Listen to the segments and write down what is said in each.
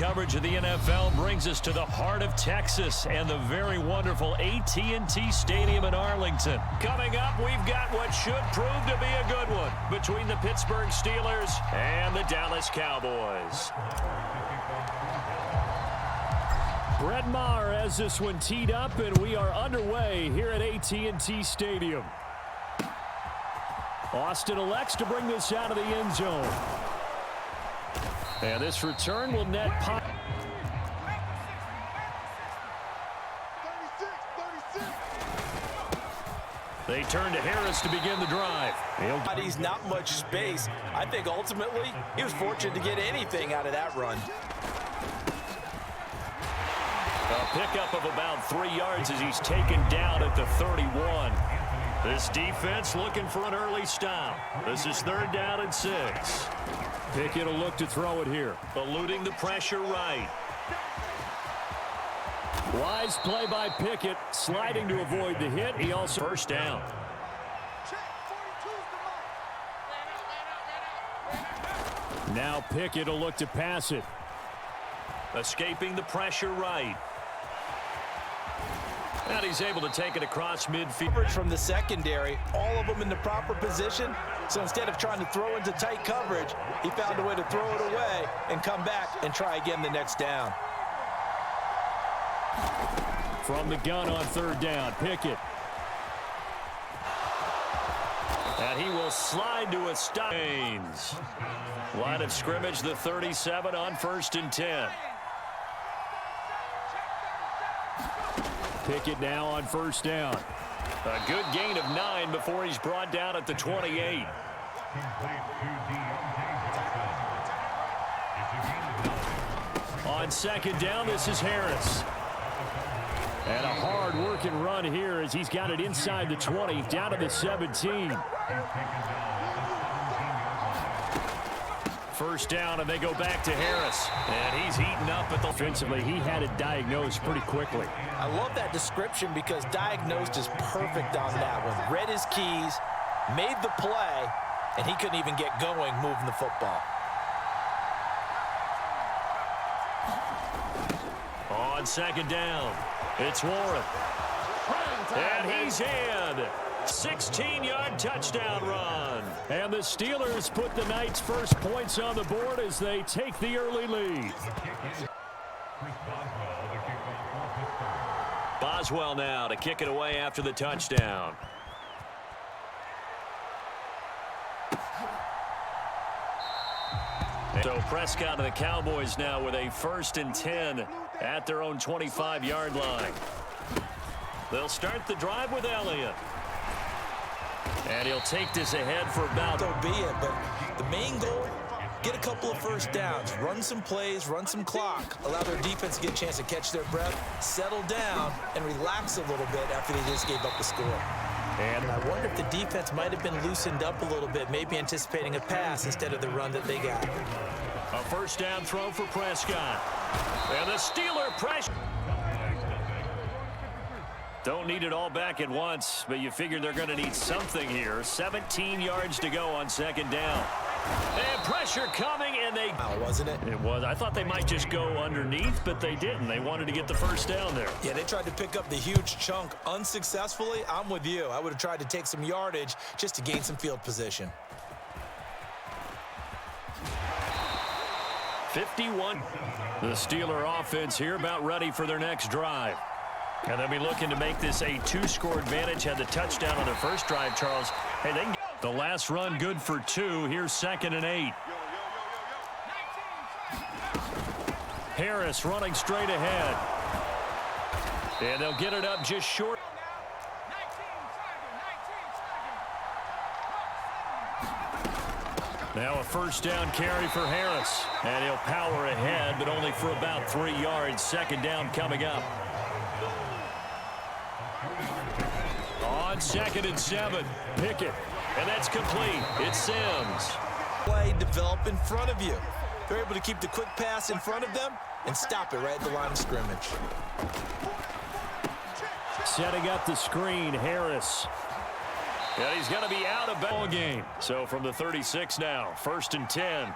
Coverage of the NFL brings us to the heart of Texas and the very wonderful AT&T Stadium in Arlington. Coming up, we've got what should prove to be a good one between the Pittsburgh Steelers and the Dallas Cowboys. Brett Maher has this one teed up, and we are underway here at AT&T Stadium. Austin elects to bring this out of the end zone. And this return will net pop. They turn to Harris to begin the drive. He's not much space. I think ultimately he was fortunate to get anything out of that run. A pickup of about 3 yards as he's taken down at the 31. This defense looking for an early stop. This is 3rd down and 6. Pickett will look to throw it here. Eluding the pressure right. Wise play by Pickett. Sliding to avoid the hit. He also first down. Now Pickett will look to pass it. Escaping the pressure right. And he's able to take it across midfield. From the secondary, all of them in the proper position. So instead of trying to throw into tight coverage, he found a way to throw it away and come back and try again the next down. From the gun on 3rd down, Pickett. And he will slide to a stop. Line of scrimmage, the 37 on 1st and 10. Pickett now on 1st down. A good gain of 9 before he's brought down at the 28. On 2nd down, this is Harris. And a hard-working run here as he's got it inside the 20, down to the 17. 1st down, and they go back to Harris. And he's heating up at the offensively. He had it diagnosed pretty quickly. I love that description because diagnosed is perfect on that one. Read his keys, made the play, and he couldn't even get going moving the football. On 2nd down, it's Warren. And he's in. 16-yard touchdown run. And the Steelers put the Knights' first points on the board as they take the early lead. Boswell now to kick it away after the touchdown. So Prescott and the Cowboys now with a 1st and 10 at their own 25-yard line. They'll start the drive with Elliott. And he'll take this ahead for about... So be it, but the main goal, get a couple of 1st downs, run some plays, run some clock, allow their defense to get a chance to catch their breath, settle down, and relax a little bit after they just gave up the score. And I wonder if the defense might have been loosened up a little bit, maybe anticipating a pass instead of the run that they got. A 1st down throw for Prescott. And the Steeler pressure. Don't need it all back at once, but you figure they're going to need something here. 17 yards to go on 2nd down. And pressure coming, and they... wasn't it? It was. I thought they might just go underneath, but they didn't. They wanted to get the 1st down there. Yeah, they tried to pick up the huge chunk unsuccessfully. I'm with you. I would have tried to take some yardage just to gain some field position. 51. The Steeler offense here about ready for their next drive. And they'll be looking to make this a 2-score advantage. Had the touchdown on their first drive, Charles. Hey, they can get the last run good for 2. Here's 2nd and 8. Harris running straight ahead. And they'll get it up just short. Now a 1st down carry for Harris. And he'll power ahead, but only for about 3 yards. 2nd down coming up. On 2nd and 7, Pickett. And that's complete. It's Sims. Play develop in front of you. They're able to keep the quick pass in front of them and stop it right at the line of scrimmage. Setting up the screen, Harris. And he's going to be out of ball game. So from the 36 now, 1st and 10.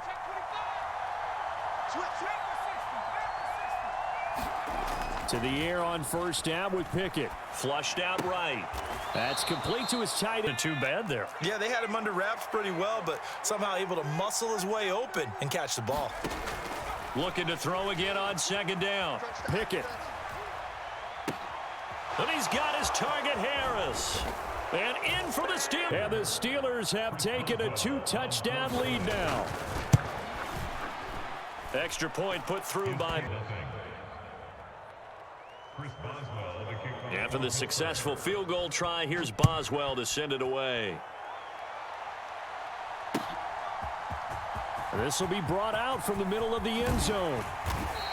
To the air on first down with Pickett. Flushed out right. That's complete to his tight end. Too bad there. Yeah, they had him under wraps pretty well, but somehow able to muscle his way open and catch the ball. Looking to throw again on second down. Pickett. And he's got his target, Harris. And in for the Steelers. And the Steelers have taken a 2-touchdown lead now. Extra point put through by... After the successful field goal try, here's Boswell to send it away. This will be brought out from the middle of the end zone.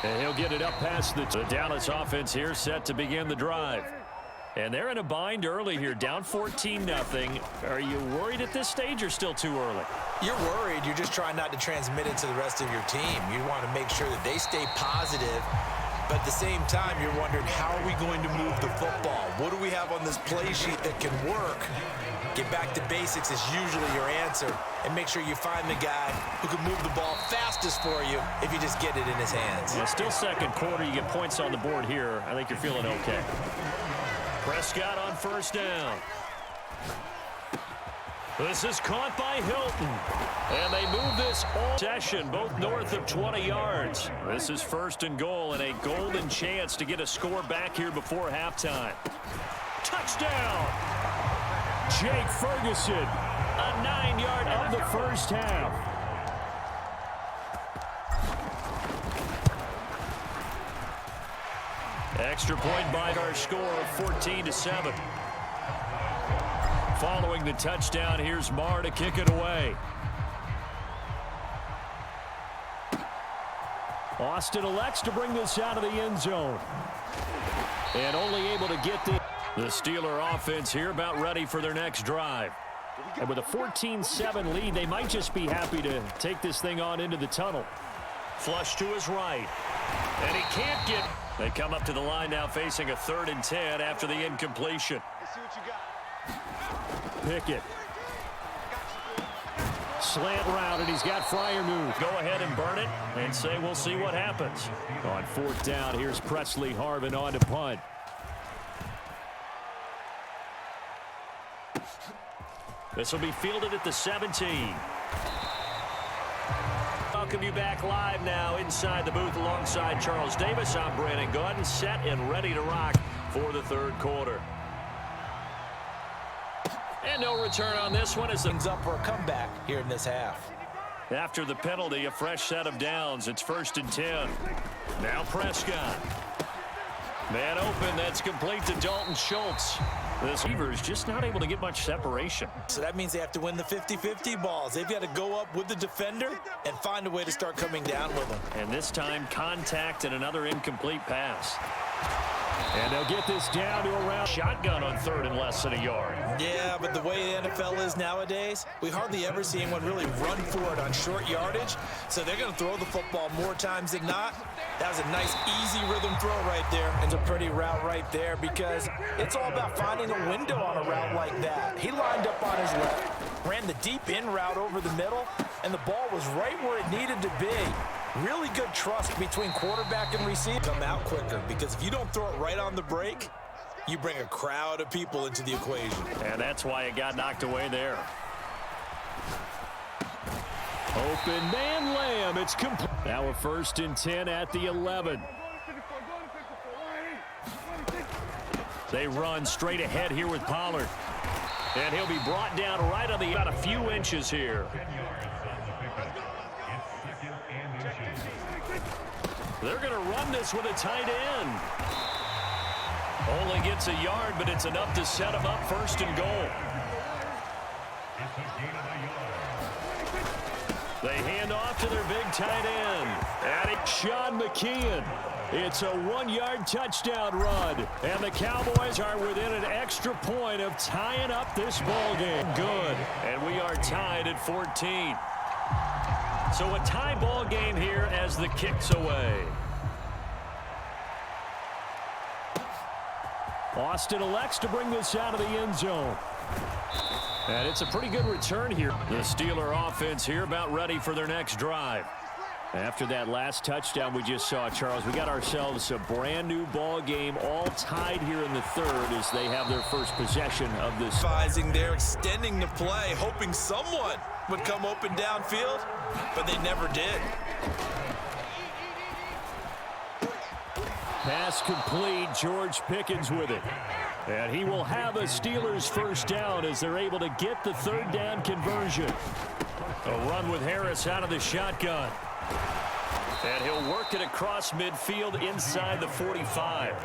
And he'll get it up past the Dallas offense here, set to begin the drive. And they're in a bind early here, down 14-0. Are you worried at this stage or still too early? You're worried. You're just trying not to transmit it to the rest of your team. You want to make sure that they stay positive. But at the same time, you're wondering, how are we going to move the football? What do we have on this play sheet that can work? Get back to basics is usually your answer. And make sure you find the guy who can move the ball fastest for you if you just get it in his hands. Yeah, still second quarter. You get points on the board here. I think you're feeling okay. Prescott on first down. This is caught by Hilton. And they move this all session, both north of 20 yards. This is first and goal and a golden chance to get a score back here before halftime. Touchdown! Jake Ferguson, a 9-yard of the first half. Extra point by our score of 14-7. Following the touchdown, here's Marr to kick it away. Austin elects to bring this out of the end zone. And only able to get the Steeler offense here about ready for their next drive. And with a 14-7 lead, they might just be happy to take this thing on into the tunnel. Flush to his right. And he can't get... They come up to the line now facing a 3rd and 10 after the incompletion. Pickett. Slant route, and he's got Freiermuth. Go ahead and burn it and say we'll see what happens. On 4th down, here's Presley Harvin on to punt. This will be fielded at the 17. Welcome you back live now inside the booth alongside Charles Davis. I'm Brandon Gaudin, set and ready to rock for the 3rd quarter. And no return on this one as things up for a comeback here in this half. After the penalty, a fresh set of downs. It's 1st and 10. Now Prescott. Man open, that's complete to Dalton Schultz. The receiver is just not able to get much separation. So that means they have to win the 50-50 balls. They've got to go up with the defender and find a way to start coming down with them. And this time, contact and another incomplete pass. And they'll get this down to around shotgun on 3rd and less than a yard. Yeah, but the way the NFL is nowadays, we hardly ever see anyone really run for it on short yardage. So they're going to throw the football more times than not. That was a nice, easy rhythm throw right there. It's a pretty route right there because it's all about finding a window on a route like that. He lined up on his left, ran the deep in route over the middle, and the ball was right where it needed to be. Really good trust between quarterback and receiver. Come out quicker because if you don't throw it right on the break, you bring a crowd of people into the equation. And that's why it got knocked away there. Open man Lamb. It's complete. Now a 1st and 10 at the 11. They run straight ahead here with Pollard. And he'll be brought down right on the about a few inches here. They're going to run this with a tight end. Only gets a yard, but it's enough to set him up 1st and goal. They hand off to their big tight end. And it's Sean McKeon. It's a 1-yard touchdown run. And the Cowboys are within an extra point of tying up this ball game. Good. And we are tied at 14. So a tie ball game here as the kick's away. Austin elects to bring this out of the end zone. And it's a pretty good return here. The Steeler offense here about ready for their next drive. After that last touchdown we just saw, Charles, we got ourselves a brand new ball game, all tied here in the third as they have their first possession of this. Advising there, extending the play, hoping someone would come open downfield, but they never did. Pass complete, George Pickens with it. And he will have a Steelers first down as they're able to get the third down conversion. A run with Harris out of the shotgun. And he'll work it across midfield inside the 45.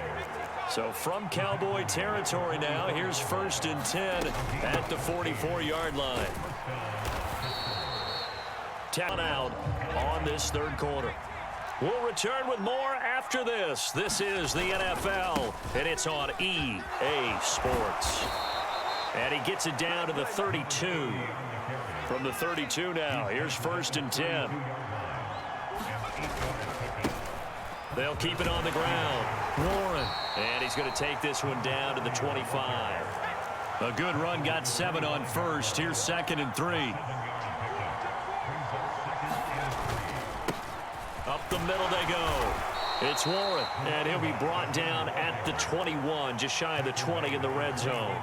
So from Cowboy territory now, here's 1st and 10 at the 44-yard line. Down out on this third quarter. We'll return with more after this. This is the NFL, and it's on EA Sports. And he gets it down to the 32. From the 32 now, here's 1st and 10. They'll keep it on the ground. Warren. And he's going to take this one down to the 25. A good run, got 7 on first. Here's 2nd and 3. Up the middle they go. It's Warren, and he'll be brought down at the 21, just shy of the 20 in the red zone.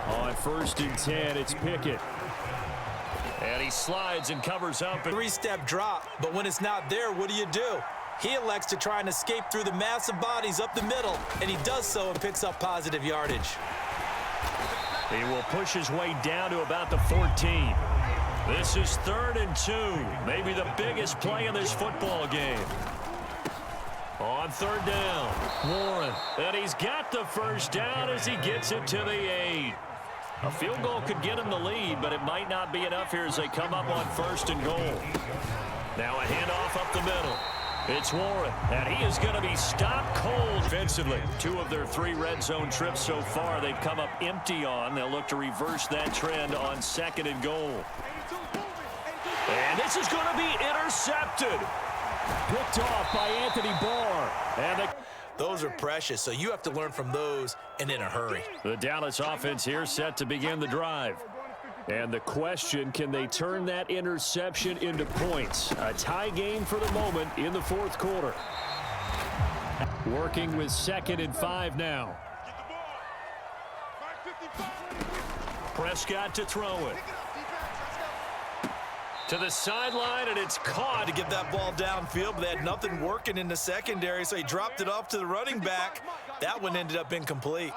On 1st and 10, it's Pickett. And he slides and covers up. 3-step drop, but when it's not there, what do? He elects to try and escape through the massive bodies up the middle, and he does so and picks up positive yardage. He will push his way down to about the 14. This is 3rd and 2, maybe the biggest play in this football game. On 3rd down, Warren, and he's got the first down as he gets it to the 8. A field goal could get him the lead, but it might not be enough here as they come up on 1st and goal. Now a handoff up the middle. It's Warren, and he is going to be stopped cold defensively. 2 of their 3 red zone trips so far they've come up empty on. They'll look to reverse that trend on 2nd and goal. And this is going to be intercepted. Picked off by Anthony Barr. And those are precious, so you have to learn from those and in a hurry. The Dallas offense here set to begin the drive. And the question, can they turn that interception into points? A tie game for the moment in the 4th quarter. Working with 2nd and 5 now. Prescott to throw it. To the sideline, and it's caught. To get that ball downfield, but they had nothing working in the secondary, so he dropped it off to the running back. That one ended up incomplete.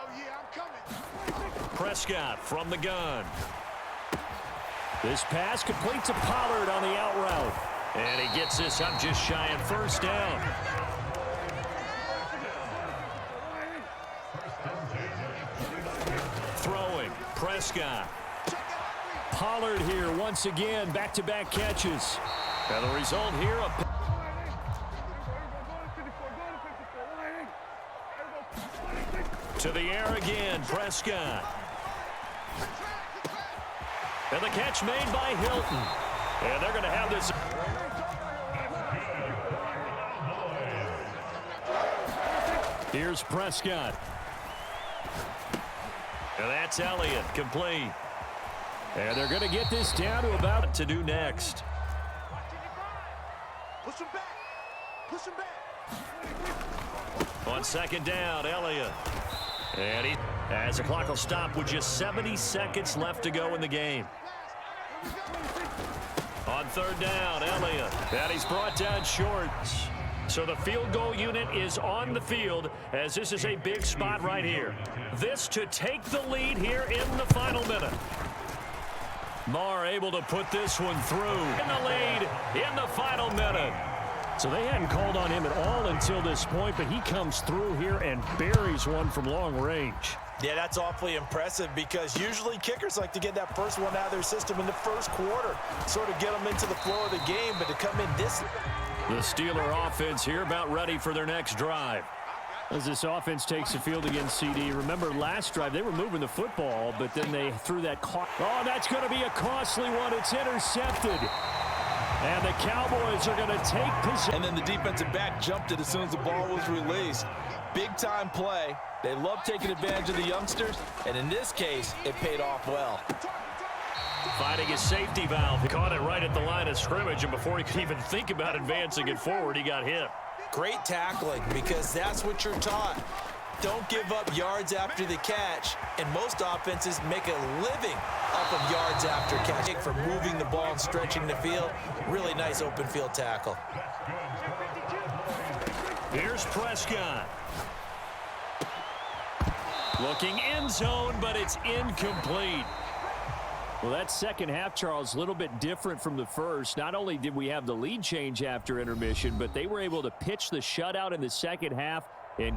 Prescott from the gun. This pass complete to Pollard on the out route. And he gets this up just shy of 1st down. Throwing, Prescott. Pollard here once again, back-to-back catches. And the result here, to the air again, Prescott. And the catch made by Hilton. And they're going to have this. Here's Prescott. And that's Elliott, complete. And they're going to get this down to about what to do next. Push him back. Push him back. On 2nd down, Elliott. And he, as the clock will stop with just 70 seconds left to go in the game. On 3rd down, Elliott. And he's brought down short. So the field goal unit is on the field as this is a big spot right here. This to take the lead here in the final minute. Marr able to put this one through in the lead in the final minute. So they hadn't called on him at all until this point, but he comes through here and buries one from long range. Yeah, that's awfully impressive because usually kickers like to get that first one out of their system in the 1st quarter, sort of get them into the flow of the game, but to come in this. The Steeler offense here about ready for their next drive. As this offense takes the field against CD. Remember last drive they were moving the football, but then they threw that. Oh, that's going to be a costly one. It's intercepted. And the Cowboys are going to take possession. And then the defensive back jumped it as soon as the ball was released. Big-time play. They love taking advantage of the youngsters, and in this case, it paid off well. Finding his safety valve. He caught it right at the line of scrimmage, and before he could even think about advancing it forward, he got hit. Great tackling, because that's what you're taught. Don't give up yards after the catch, and most offenses make a living off of yards after catch. For moving the ball and stretching the field, really nice open field tackle. Here's Prescott. Looking end zone, but it's incomplete. Well, that second half, Charles, a little bit different from the first. Not only did we have the lead change after intermission, but they were able to pitch the shutout in the second half and get